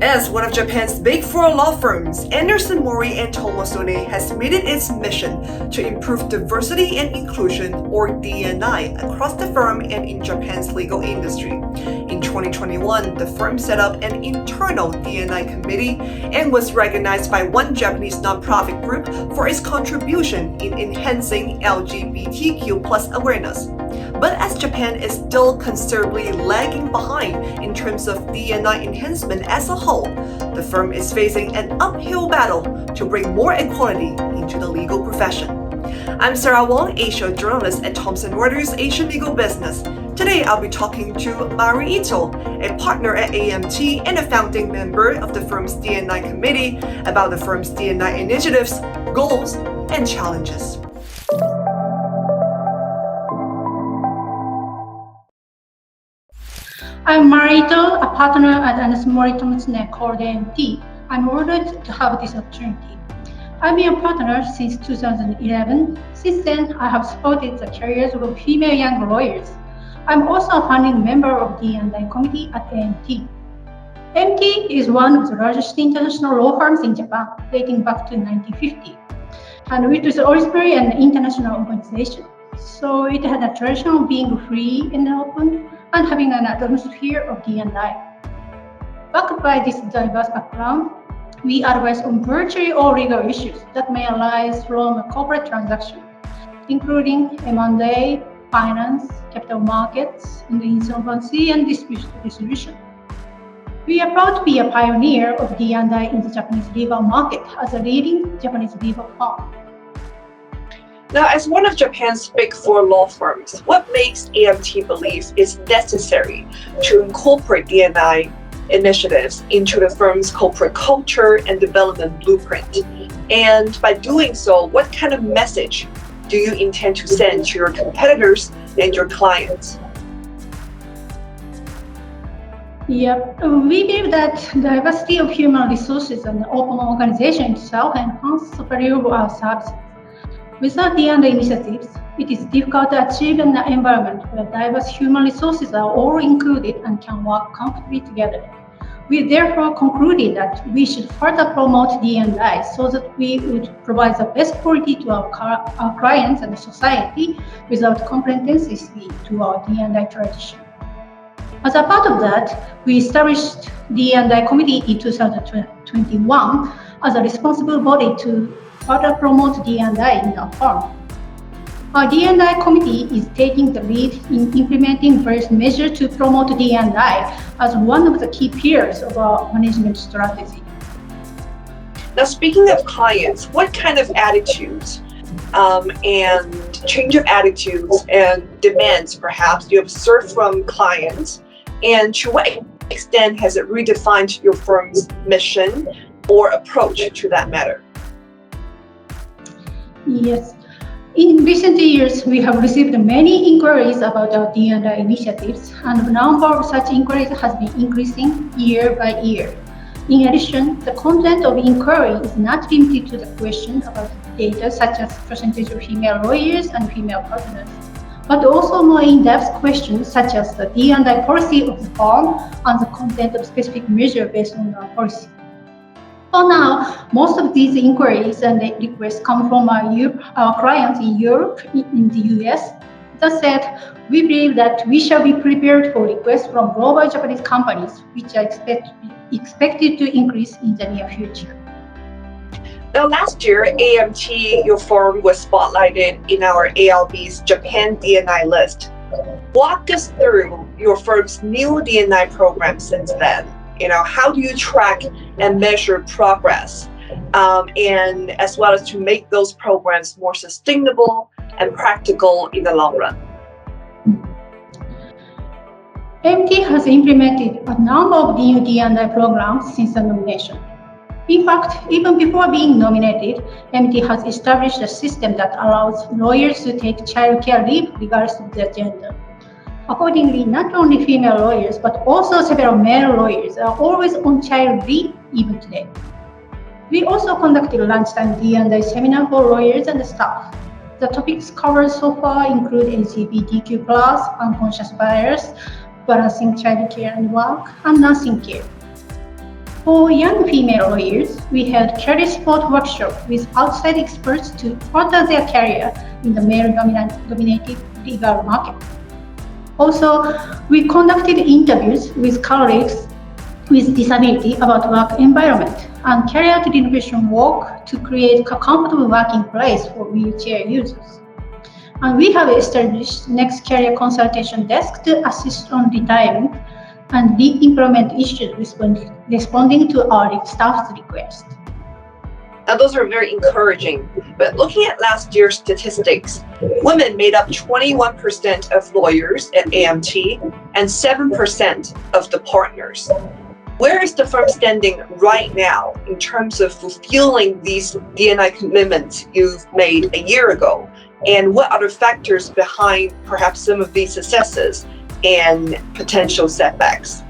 As one of Japan's big four law firms, Anderson, Mori Tomotsune has made it its mission to improve diversity and inclusion, or D&I, across the firm and in Japan's legal industry. In 2021, the firm set up an internal D&I committee and was recognized by one Japanese nonprofit group for its contribution in enhancing LGBTQ+ awareness. But as Japan is still considerably lagging behind in terms of D&I enhancement as a whole, the firm is facing an uphill battle to bring more equality into the legal profession. I'm Sarah Wong, Asia journalist at Thomson Reuters Asian Legal Business. Today I'll be talking to Mari Itoh, a partner at AMT and a founding member of the firm's D&I committee, about the firm's D&I initiatives, goals, and challenges. I'm Mari Itoh, a partner at Mori Tomotsune called AMT. I'm honored to have this opportunity. I've been a partner since 2011. Since then, I have supported the careers of female young lawyers. I'm also a founding member of the D&I committee at AMT. AMT is one of the largest international law firms in Japan, dating back to 1950. And it was originally an international organization. So it had a tradition of being free and open and having an atmosphere of D&I. Backed by this diverse background, we advise on virtually all legal issues that may arise from a corporate transaction, including M&A, finance, capital markets, and insolvency and dispute resolution. We are proud to be a pioneer of D&I in the Japanese legal market as a leading Japanese legal firm. Now, as one of Japan's big four law firms, what makes AMT believe is necessary to incorporate D&I initiatives into the firm's corporate culture and development blueprint? And by doing so, what kind of message do you intend to send to your competitors and your clients? We believe that diversity of human resources and open organization itself enhance the value of our services. Without D&I initiatives, it is difficult to achieve an environment where diverse human resources are all included and can work comfortably together. We therefore concluded that we should further promote D&I so that we would provide the best quality to our clients and society without complacency to our D&I tradition. As a part of that, we established the D&I committee in 2021 as a responsible body to further promote D&I in our firm. Our D&I committee is taking the lead in implementing various measures to promote D&I as one of the key pillars of our management strategy. Now, speaking of clients, what kind of attitudes and change of attitudes and demands perhaps you observe from clients, and to what extent has it redefined your firm's mission or approach to that matter? Yes. In recent years, we have received many inquiries about our D&I initiatives, and the number of such inquiries has been increasing year by year. In addition, the content of inquiry is not limited to the question about data such as percentage of female lawyers and female partners, but also more in-depth questions such as the D&I policy of the firm and the content of specific measure based on our policy. For now, most of these inquiries and requests come from our clients in Europe, in the US. That said, we believe that we shall be prepared for requests from global Japanese companies, which are expected to increase in the near future. Now, last year, AMT, your firm, was spotlighted in our ALB's Japan D&I list. Walk us through your firm's new D&I program since then. How do you track and measure progress, and as well as to make those programs more sustainable and practical in the long run? AMT has implemented a number of new D&I programs since the nomination. In fact, even before being nominated, AMT has established a system that allows lawyers to take childcare leave regardless of their gender. Accordingly, not only female lawyers, but also several male lawyers are always on child leave even today. We also conducted lunchtime D&I seminar for lawyers and staff. The topics covered so far include LGBTQ+, unconscious bias, balancing childcare and work, and nursing care. For young female lawyers, we held career support workshops with outside experts to further their career in the male-dominated legal market. Also, we conducted interviews with colleagues with disability about work environment and carried out renovation work to create a comfortable working place for wheelchair users. And we have established next career consultation desk to assist on retirement and re-employment issues responding to our staff's request. Now, those are very encouraging. But looking at last year's statistics, women made up 21% of lawyers at AMT and 7% of the partners. Where is the firm standing right now in terms of fulfilling these D&I commitments you've made a year ago? And what are the factors behind perhaps some of these successes and potential setbacks?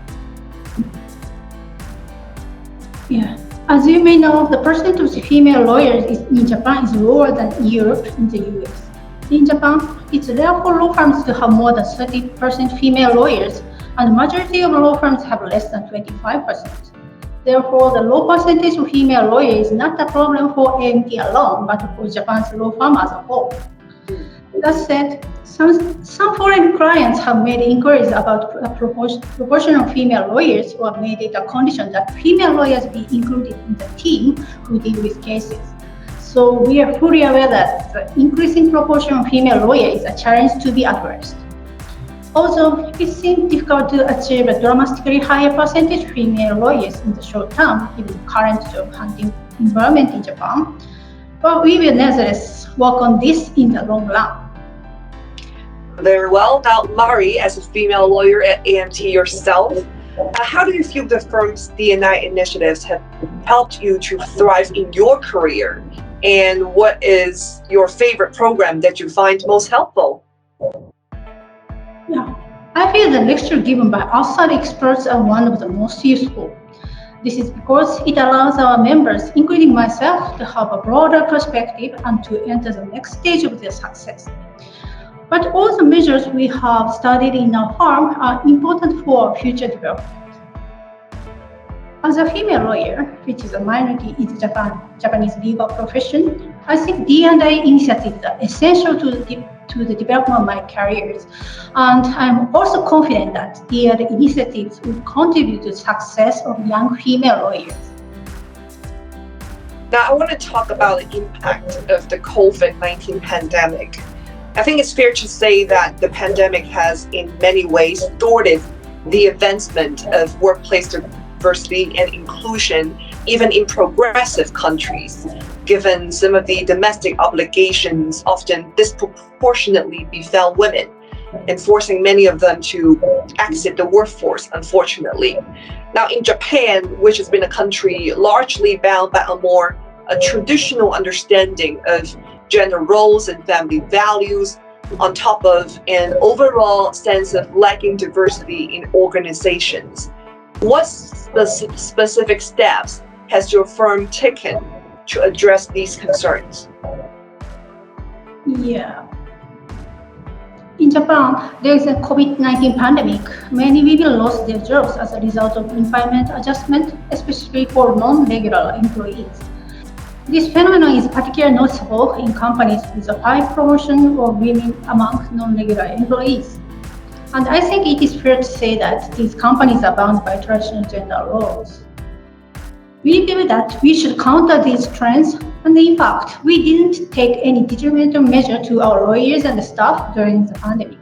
Yeah. As you may know, the percentage of female lawyers in Japan is lower than Europe and the US. In Japan, it's rare for law firms to have more than 30% female lawyers, and the majority of law firms have less than 25%. Therefore, the low percentage of female lawyers is not a problem for AMT alone, but for Japan's law firm as a whole. That said, some foreign clients have made inquiries about a proportion of female lawyers who have made it a condition that female lawyers be included in the team who deal with cases. So we are fully aware that the increasing proportion of female lawyers is a challenge to be addressed. Also, it seems difficult to achieve a dramatically higher percentage of female lawyers in the short term, given the current job hunting environment in Japan. But we will nevertheless work on this in the long run. Very well. Now, Mari, as a female lawyer at AMT yourself, how do you feel the firm's D&I initiatives have helped you to thrive in your career? And what is your favorite program that you find most helpful? Yeah, I feel the lecture given by outside experts are one of the most useful. This is because it allows our members, including myself, to have a broader perspective and to enter the next stage of their success. But all the measures we have studied in our firm are important for our future development. As a female lawyer, which is a minority in the Japanese legal profession, I think D&I initiatives are essential to the development of my careers. And I'm also confident that D&I initiatives will contribute to the success of young female lawyers. Now, I want to talk about the impact of the COVID-19 pandemic. I think it's fair to say that the pandemic has in many ways thwarted the advancement of workplace diversity and inclusion, even in progressive countries, given some of the domestic obligations often disproportionately befell women, and forcing many of them to exit the workforce, unfortunately. Now, in Japan, which has been a country largely bound by a traditional understanding of gender roles and family values, on top of an overall sense of lacking diversity in organizations. What specific steps has your firm taken to address these concerns? Yeah. In Japan, there is a COVID-19 pandemic. Many women lost their jobs as a result of employment adjustment, especially for non-regular employees. This phenomenon is particularly noticeable in companies with a high proportion of women among non-regular employees. And I think it is fair to say that these companies are bound by traditional gender roles. We believe that we should counter these trends, and in fact, we didn't take any detrimental measure to our lawyers and staff during the pandemic.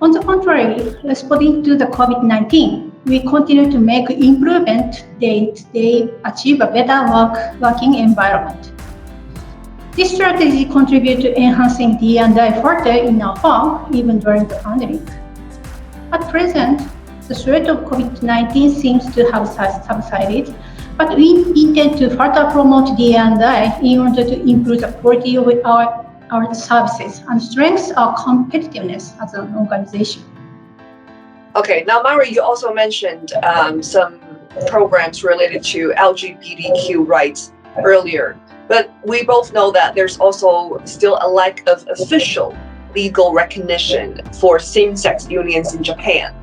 On the contrary, responding to the COVID-19, we continue to make improvement they achieve a better working environment. This strategy contributes to enhancing D&I further in our firm, even during the pandemic. At present, the threat of COVID-19 seems to have subsided, but we intend to further promote D&I in order to improve the quality of our services and strengthen our competitiveness as an organization. Okay, now Mari, you also mentioned some programs related to LGBTQ rights earlier, but we both know that there's also still a lack of official legal recognition for same-sex unions in Japan.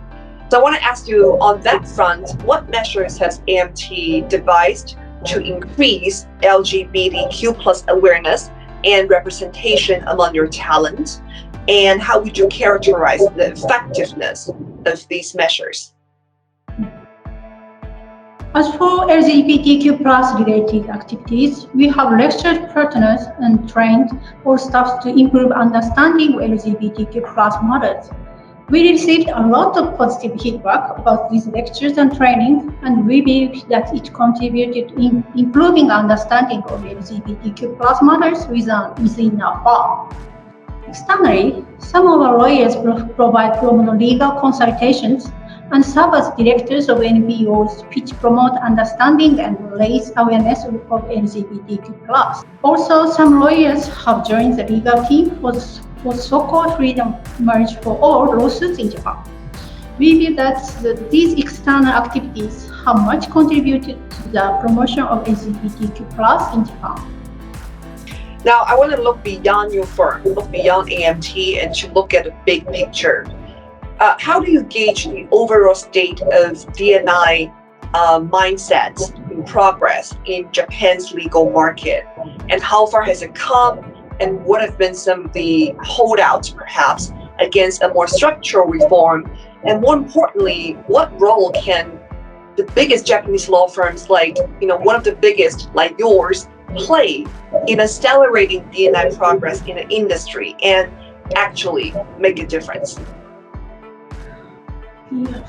So I want to ask you on that front, what measures has AMT devised to increase LGBTQ plus awareness and representation among your talent? And how would you characterize the effectiveness of these measures? As for LGBTQ plus related activities, we have lectured partners and trained all staff to improve understanding of LGBTQ plus matters. We received a lot of positive feedback about these lectures and training, and we believe that it contributed in improving understanding of LGBTQ plus matters within our firm. Externally, some of our lawyers provide pro bono legal consultations and serve as directors of NPOs which promote understanding and raise awareness of LGBTQ+. Also, some lawyers have joined the legal team for so-called freedom marriage for all lawsuits in Japan. We believe that these external activities have much contributed to the promotion of LGBTQ+ in Japan. Now, I want to look beyond your firm, look beyond AMT, and to look at the big picture. How do you gauge the overall state of D&I mindset and progress in Japan's legal market? And how far has it come? And what have been some of the holdouts, perhaps, against a more structural reform? And more importantly, what role can the biggest Japanese law firms, like one of the biggest, like yours, play in accelerating D&I progress in an industry and actually make a difference?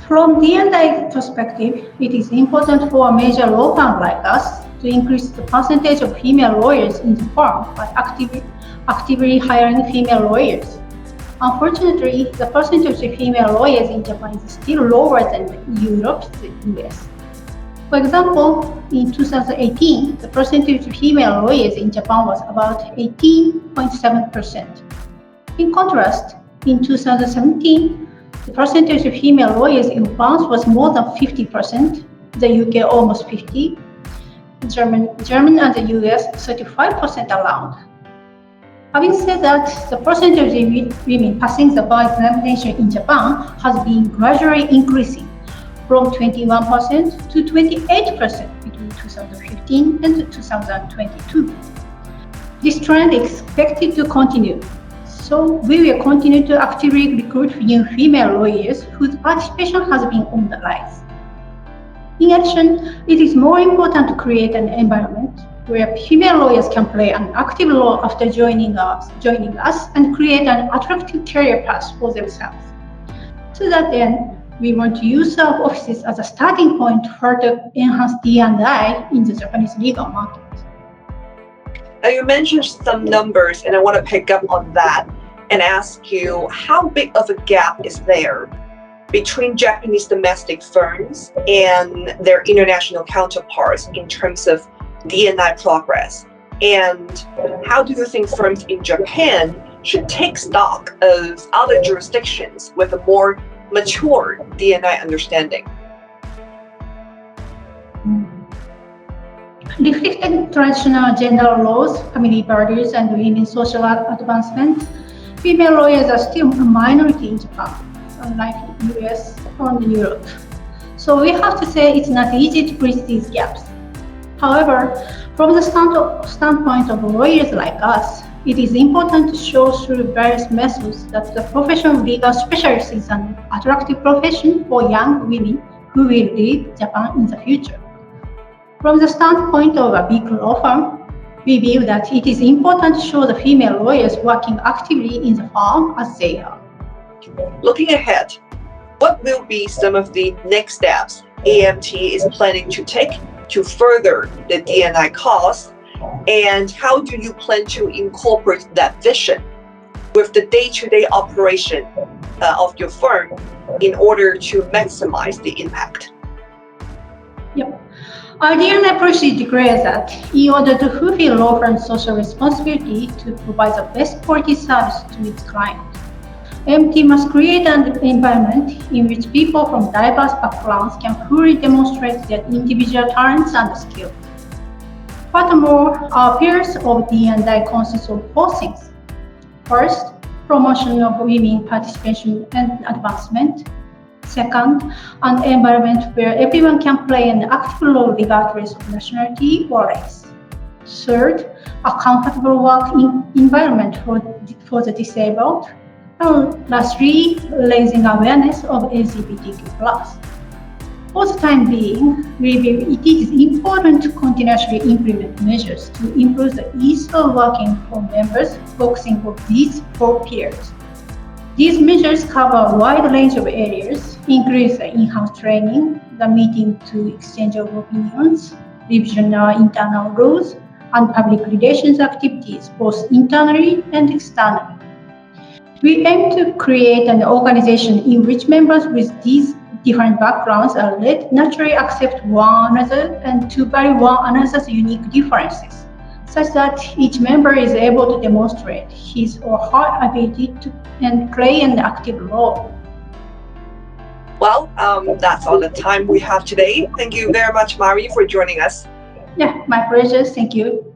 From D&I perspective, it is important for a major law firm like us to increase the percentage of female lawyers in the firm by actively hiring female lawyers. Unfortunately, the percentage of female lawyers in Japan is still lower than Europe and the US. For example, in 2018, the percentage of female lawyers in Japan was about 18.7%. In contrast, in 2017, the percentage of female lawyers in France was more than 50%, the UK almost 50%, German and the US 35% around. Having said that, the percentage of women passing the bar examination in Japan has been gradually increasing from 21% to 28% between 2015 and 2022. This trend is expected to continue. So we will continue to actively recruit new female lawyers whose participation has been on the rise. In addition, it is more important to create an environment where female lawyers can play an active role after joining us and create an attractive career path for themselves. To that end, we want to use our offices as a starting point to further enhance D&I in the Japanese legal market. Now, you mentioned some numbers, and I want to pick up on that and ask you, how big of a gap is there between Japanese domestic firms and their international counterparts in terms of D&I progress? And how do you think firms in Japan should take stock of other jurisdictions with a more mature D&I understanding? Reflecting traditional gender laws, family values, and women's social advancement, female lawyers are still a minority in Japan, unlike the US or Europe. So we have to say it's not easy to bridge these gaps. However, from the standpoint of lawyers like us, it is important to show through various methods that the profession of legal specialist is an attractive profession for young women who will lead Japan in the future. From the standpoint of a big law firm, we believe that it is important to show the female lawyers working actively in the firm as they are. Looking ahead, what will be some of the next steps AMT is planning to take to further the D&I cause, and how do you plan to incorporate that vision with the day-to-day operation of your firm in order to maximize the impact? Yep. Our D&I policy declares that in order to fulfill law firm's social responsibility to provide the best quality service to its client, AMT must create an environment in which people from diverse backgrounds can fully demonstrate their individual talents and skills. Furthermore, our pillars of D&I consist of four things. First, promotion of women participation and advancement. Second, an environment where everyone can play an active role regardless of nationality or race. Third, a comfortable work environment for the disabled. And lastly, raising awareness of LGBTQ+. For the time being, we believe it is important to continuously implement measures to improve the ease of working for members focusing on these 4 pillars. These measures cover a wide range of areas, including the in-house training, the meeting to exchange of opinions, revision of internal rules, and public relations activities, both internally and externally. We aim to create an organization in which members with these different backgrounds are led naturally accept one another and to value one another's unique differences, such that each member is able to demonstrate his or her ability to and play an active role. Well, that's all the time we have today. Thank you very much, Mari, for joining us. Yeah, my pleasure. Thank you.